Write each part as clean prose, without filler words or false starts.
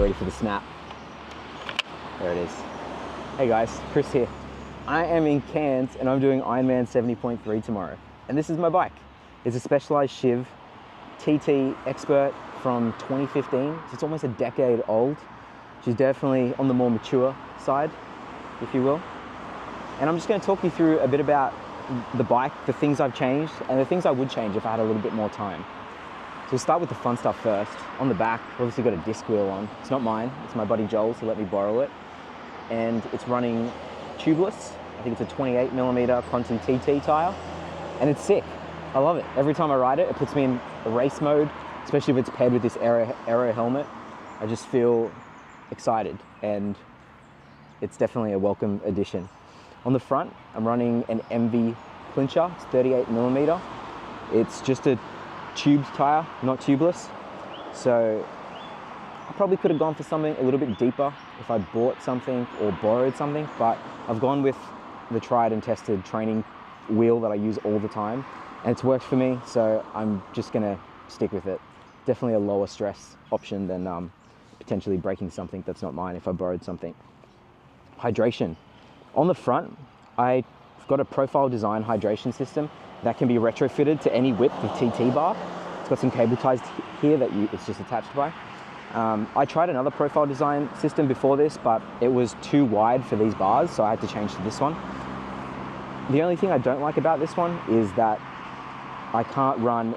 Ready for the snap. There it is. Hey guys, Chris here. I am in Cairns and I'm doing Ironman 70.3 tomorrow. And this is my bike. It's a Specialized Shiv TT Expert from 2015. So it's almost a decade old. She's definitely on the more mature side, if you will. And I'm just going to talk you through a bit about the bike, the things I've changed, and the things I would change if I had a little bit more time. So we'll start with the fun stuff first. On the back, obviously got a disc wheel on. It's not mine, it's my buddy Joel's, who let me borrow it. And it's running tubeless. I think it's a 28mm Conti TT tire. And it's sick. I love it. Every time I ride it, it puts me in a race mode, especially if it's paired with this aero helmet. I just feel excited, and it's definitely a welcome addition. On the front, I'm running an MV clincher. It's 38mm. It's just a tubed tire, not tubeless. So I probably could have gone for something a little bit deeper if I bought something or borrowed something, but I've gone with the tried and tested training wheel that I use all the time, and it's worked for me, so I'm just gonna stick with it. Definitely a lower stress option than potentially breaking something that's not mine if I borrowed something. Hydration. On the front, I've got a profile design hydration system that can be retrofitted to any width of TT bar. It's got some cable ties here that it's just attached by. I tried another profile design system before this, but it was too wide for these bars, so I had to change to this one. The only thing I don't like about this one is that I can't run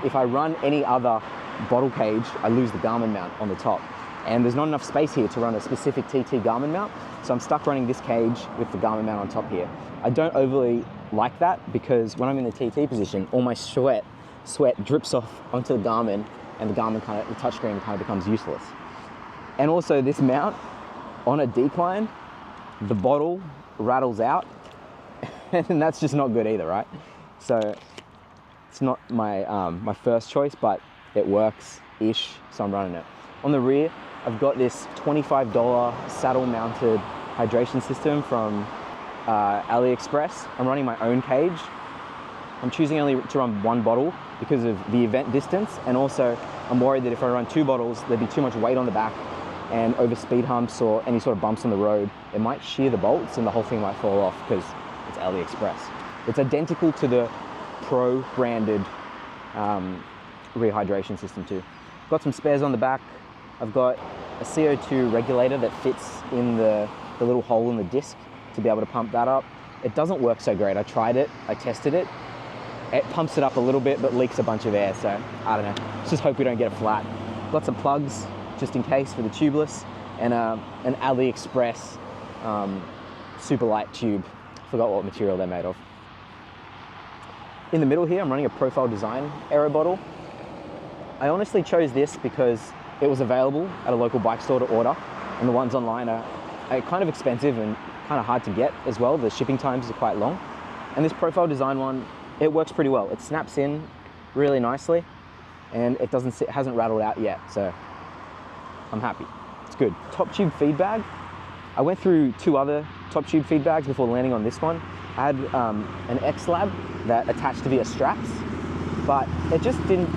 if I run any other bottle cage, I lose the Garmin mount on the top. And there's not enough space here to run a specific TT Garmin mount, so I'm stuck running this cage with the Garmin mount on top here. I don't overly like that because when I'm in the TT position, all my sweat drips off onto the Garmin, and the touchscreen kind of becomes useless. And also this mount, on a decline, the bottle rattles out, and that's just not good either, right? So it's not my my first choice, but it works-ish, so I'm running it. On the rear, I've got this $25 saddle-mounted hydration system from AliExpress. I'm running my own cage. I'm choosing only to run one bottle because of the event distance, and also I'm worried that if I run two bottles, there'd be too much weight on the back, and over speed humps or any sort of bumps on the road, it might shear the bolts and the whole thing might fall off because it's AliExpress. It's identical to the Pro branded rehydration system too. Got some spares on the back. I've got a CO2 regulator that fits in the little hole in the disc to be able to pump that up. It doesn't work so great. I tried it, I tested it. It pumps it up a little bit but leaks a bunch of air, so I don't know. Let's just hope we don't get it flat. Got some plugs just in case for the tubeless, and an AliExpress super light tube. Forgot what material they're made of. In the middle here, I'm running a Profile Design Aero bottle. I honestly chose this because it was available at a local bike store to order, and the ones online are kind of expensive and kind of hard to get as well. The shipping times are quite long. And this Profile Design one, it works pretty well. It snaps in really nicely, and it hasn't rattled out yet, so I'm happy. It's good. Top tube feed bag. I went through two other top tube feed bags before landing on this one. I had an X-Lab that attached via straps, but it just didn't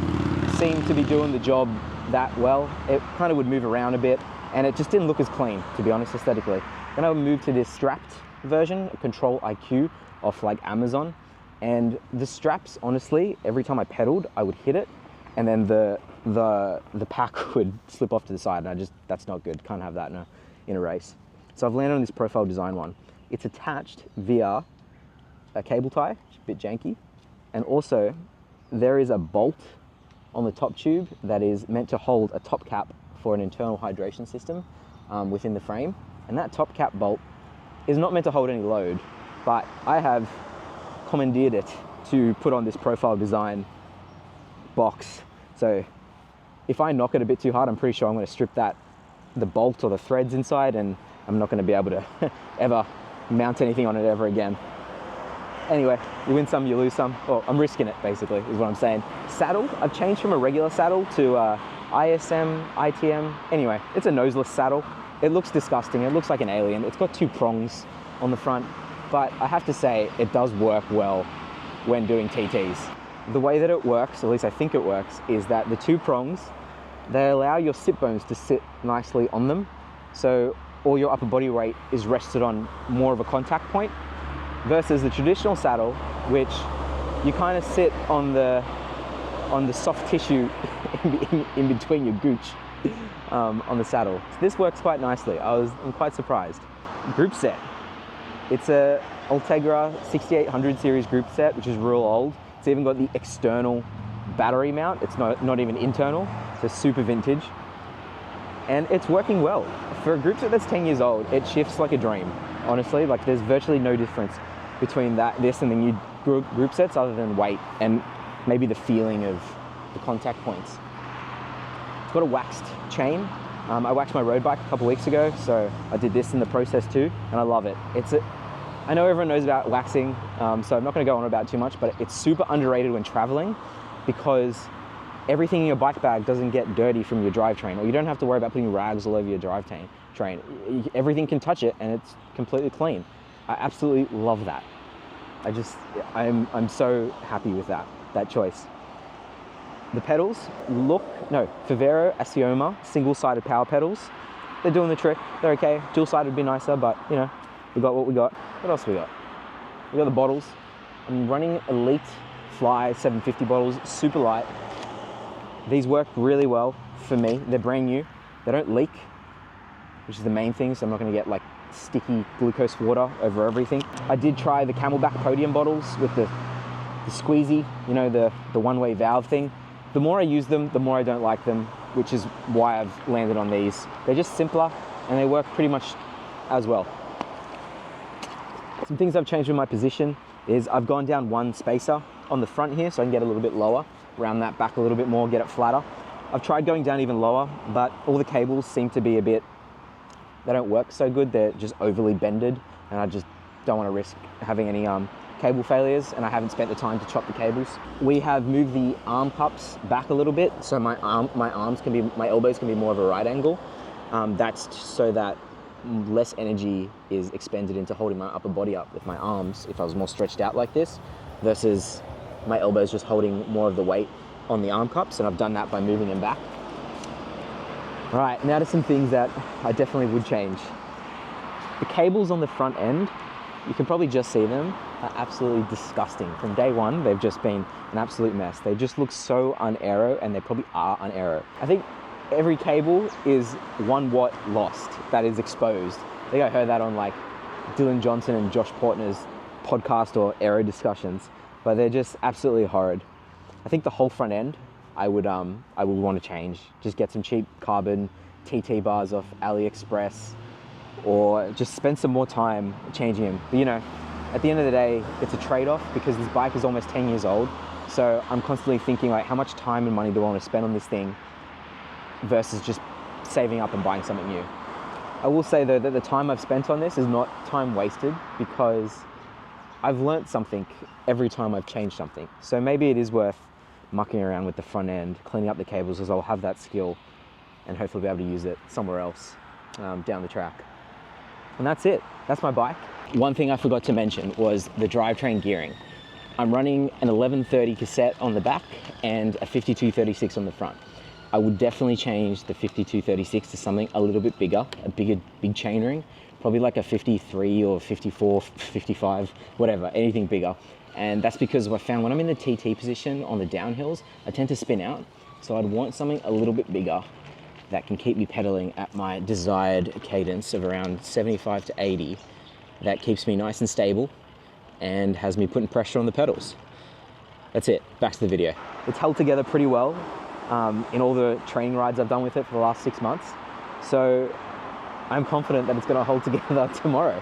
seem to be doing the job that well. It kind of would move around a bit, and it just didn't look as clean, to be honest, aesthetically. Then I moved to this strapped version, a Control IQ off like Amazon, and the straps, honestly, every time I pedaled, I would hit it, and then the pack would slip off to the side, and that's not good. Can't have that in a race. So I've landed on this Profile Design one. It's attached via a cable tie, which is a bit janky, and also there is a bolt on the top tube that is meant to hold a top cap for an internal hydration system within the frame. And that top cap bolt is not meant to hold any load, but I have commandeered it to put on this Profile Design box. So if I knock it a bit too hard, I'm pretty sure I'm going to strip the bolt or the threads inside, and I'm not going to be able to ever mount anything on it ever again. Anyway, you win some, you lose some. Well, I'm risking it, basically, is what I'm saying. Saddle, I've changed from a regular saddle to ISM, ITM. Anyway, it's a noseless saddle. It looks disgusting. It looks like an alien. It's got two prongs on the front, but I have to say it does work well when doing TTs. The way that it works, at least I think it works, is that the two prongs they allow your sit bones to sit nicely on them. So all your upper body weight is rested on more of a contact point versus the traditional saddle, which you kind of sit on the soft tissue in between your gooch on the saddle. So this works quite nicely. I'm quite surprised. Groupset. It's a Ultegra 6800 series Groupset, which is real old. It's even got the external battery mount. It's not even internal. It's super vintage. And it's working well. For a Groupset that's 10 years old, it shifts like a dream. Honestly, like there's virtually no difference between this and the new Groupsets other than weight and maybe the feeling of the contact points. It's got a waxed chain. I waxed my road bike a couple weeks ago, so I did this in the process too, and I love it. I know everyone knows about waxing, so I'm not gonna go on about it too much, but it's super underrated when traveling because everything in your bike bag doesn't get dirty from your drivetrain, or you don't have to worry about putting rags all over your drivetrain. Everything can touch it and it's completely clean. I absolutely love that. I'm so happy with that choice. The pedals, Favero Asioma single-sided power pedals. They're doing the trick, they're okay. Dual-sided would be nicer, but you know, we got what we got. What else we got? We got the bottles. I'm running Elite Fly 750 bottles, super light. These work really well for me. They're brand new. They don't leak, which is the main thing, so I'm not gonna get like sticky glucose water over everything. I did try the Camelback Podium bottles with the squeezy, you know, the one-way valve thing. The more I use them, the more I don't like them, which is why I've landed on these. They're just simpler and they work pretty much as well. Some things I've changed with my position is I've gone down one spacer on the front here so I can get a little bit lower, round that back a little bit more, get it flatter. I've tried going down even lower, but all the cables seem to be they don't work so good. They're just overly bended, and I just don't want to risk having any cable failures, and I haven't spent the time to chop the cables. We have moved the arm cups back a little bit, so my elbows can be more of a right angle. That's so that less energy is expended into holding my upper body up with my arms if I was more stretched out like this, versus my elbows just holding more of the weight on the arm cups, and I've done that by moving them back. All right, now to some things that I definitely would change. The cables on the front end, you can probably just see them, are absolutely disgusting. From day one, they've just been an absolute mess. They just look so un-aero, and they probably are un-aero. I think every cable is 1 watt lost that is exposed. I think I heard that on like Dylan Johnson and Josh Portner's podcast or aero discussions, but they're just absolutely horrid. I think the whole front end, I would want to change. Just get some cheap carbon TT bars off AliExpress, or just spend some more time changing them. But you know, at the end of the day, it's a trade-off because this bike is almost 10 years old. So I'm constantly thinking like, how much time and money do I want to spend on this thing versus just saving up and buying something new. I will say though that the time I've spent on this is not time wasted, because I've learnt something every time I've changed something. So maybe it is worth mucking around with the front end, cleaning up the cables, as I'll have that skill and hopefully be able to use it somewhere else down the track. And that's it. That's my bike. One thing I forgot to mention was the drivetrain gearing. I'm running an 1130 cassette on the back and a 5236 on the front. I would definitely change the 5236 to something a little bit bigger, big chainring, probably like a 53 or 54, 55, whatever, anything bigger. And that's because I found when I'm in the TT position on the downhills, I tend to spin out. So I'd want something a little bit bigger that can keep me pedaling at my desired cadence of around 75 to 80. That keeps me nice and stable and has me putting pressure on the pedals. That's it, back to the video. It's held together pretty well in all the training rides I've done with it for the last 6 months. So I'm confident that it's gonna hold together tomorrow.